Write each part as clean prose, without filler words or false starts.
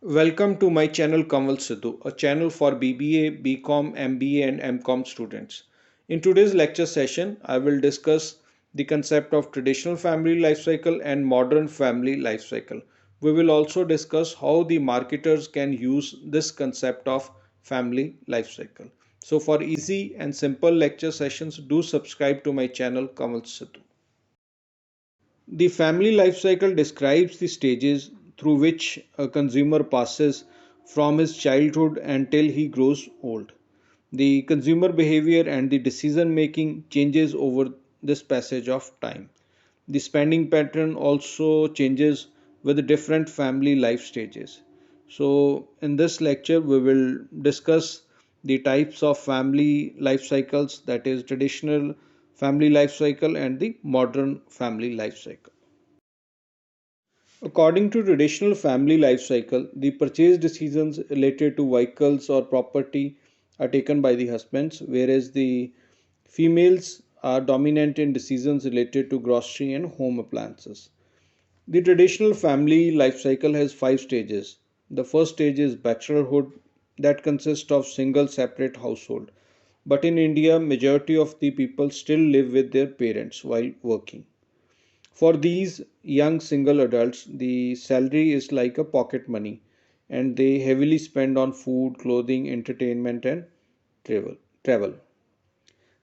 Welcome to my channel Kanwal Sidhu, a channel for BBA, BCom, MBA and MCom students. In today's lecture session, I will discuss the concept of traditional family life cycle and modern family life cycle. We will also discuss how the marketers can use this concept of family life cycle. So for easy and simple lecture sessions, do subscribe to my channel Kanwal Sidhu. The family life cycle describes the stages through which a consumer passes from his childhood until he grows old. The consumer behavior and the decision making changes over this passage of time. The spending pattern also changes with different family life stages. So, in this lecture, we will discuss the types of family life cycles, that is, traditional family life cycle and the modern family life cycle. According to traditional family life cycle, the purchase decisions related to vehicles or property are taken by the husbands, whereas the females are dominant in decisions related to grocery and home appliances. The traditional family life cycle has five stages. The first stage is bachelorhood, that consists of single separate household. But in India, majority of the people still live with their parents while working. For these young single adults, the salary is like a pocket money and they heavily spend on food, clothing, entertainment and travel. Travel.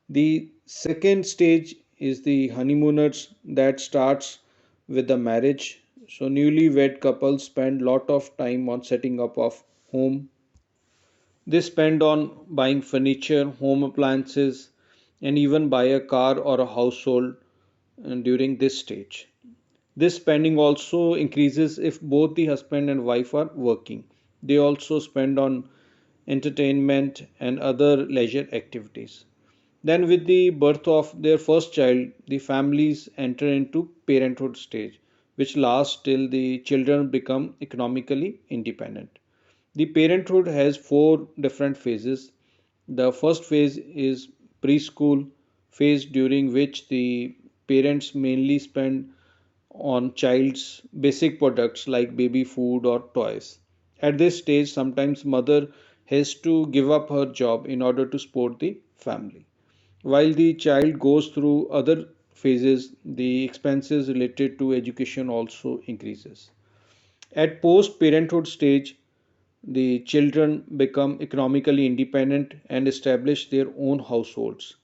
The second stage is the honeymooners that starts with the marriage. So newlywed couples spend lot of time on setting up of home. They spend on buying furniture, home appliances and even buy a car or a household during this stage. This spending also increases if both the husband and wife are working. They also spend on entertainment and other leisure activities. Then, with the birth of their first child, the families enter into parenthood stage, which lasts till the children become economically independent. The parenthood has four different phases. The first phase is preschool phase, during which the parents mainly spend on child's basic products like baby food or toys. At this stage, sometimes mother has to give up her job in order to support the family. While the child goes through other phases, the expenses related to education also increases. At post parenthood stage, the children become economically independent and establish their own households.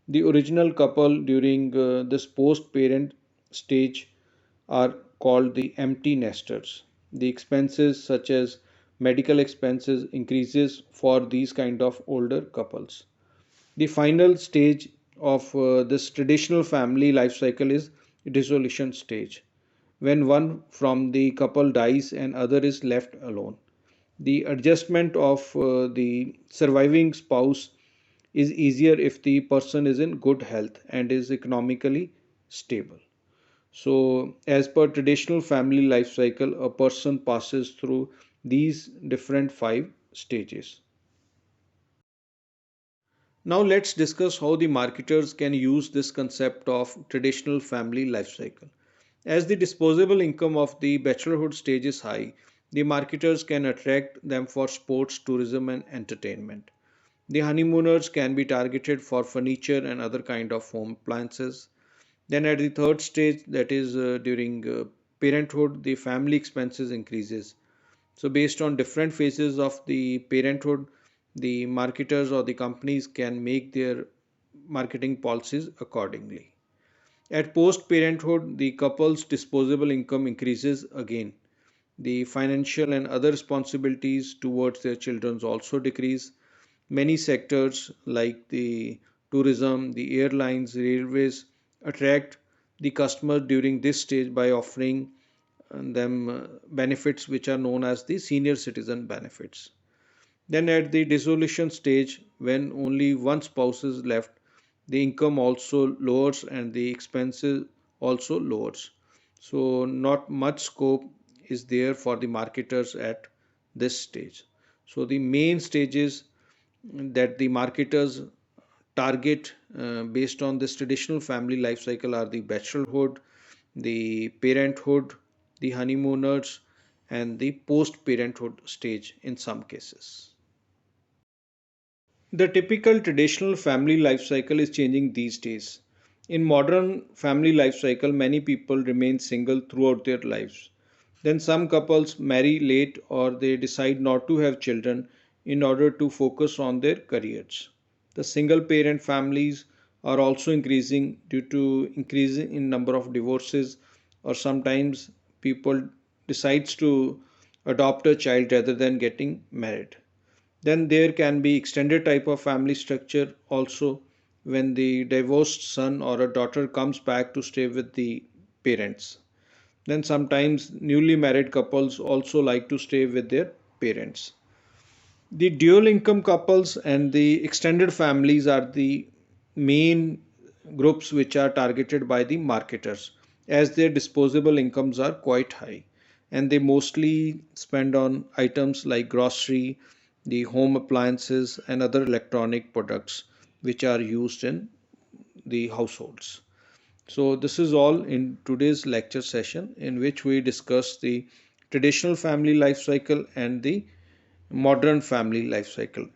The original couple during this post parent stage are called the empty nesters. The expenses such as medical expenses increases for these kind of older couples. The final stage of this traditional family life cycle is dissolution stage, when one from the couple dies and other is left alone. The adjustment of the surviving spouse is easier if the person is in good health and is economically stable. So, as per traditional family life cycle, a person passes through these different five stages. Now, let's discuss how the marketers can use this concept of traditional family life cycle. As the disposable income of the bachelorhood stage is high, the marketers can attract them for sports, tourism, and entertainment. The honeymooners can be targeted for furniture and other kind of home appliances. Then at the third stage, that is during parenthood, the family expenses increases. So based on different phases of the parenthood, the marketers or the companies can make their marketing policies accordingly. At post parenthood, the couple's disposable income increases again. The financial and other responsibilities towards their children also decrease. Many sectors like the tourism, the airlines, railways attract the customer during this stage by offering them benefits which are known as the senior citizen benefits. Then at the dissolution stage, when only one spouse is left, the income also lowers and the expenses also lowers. So not much scope is there for the marketers at this stage. So the main stages that the marketers target based on this traditional family life cycle are the bachelorhood, the parenthood, the honeymooners, and the post parenthood stage in some cases. The typical traditional family life cycle is changing these days. In modern family life cycle, many people remain single throughout their lives. Then some couples marry late or they decide not to have children in order to focus on their careers. The single parent families are also increasing due to increasing in number of divorces, or sometimes people decides to adopt a child rather than getting married. Then there can be extended type of family structure also, when the divorced son or a daughter comes back to stay with the parents. Then sometimes newly married couples also like to stay with their parents. The dual income couples and the extended families are the main groups which are targeted by the marketers, as their disposable incomes are quite high and they mostly spend on items like grocery, the home appliances, and other electronic products which are used in the households. So, this is all in today's lecture session, in which we discuss the traditional family life cycle and the modern family life cycle.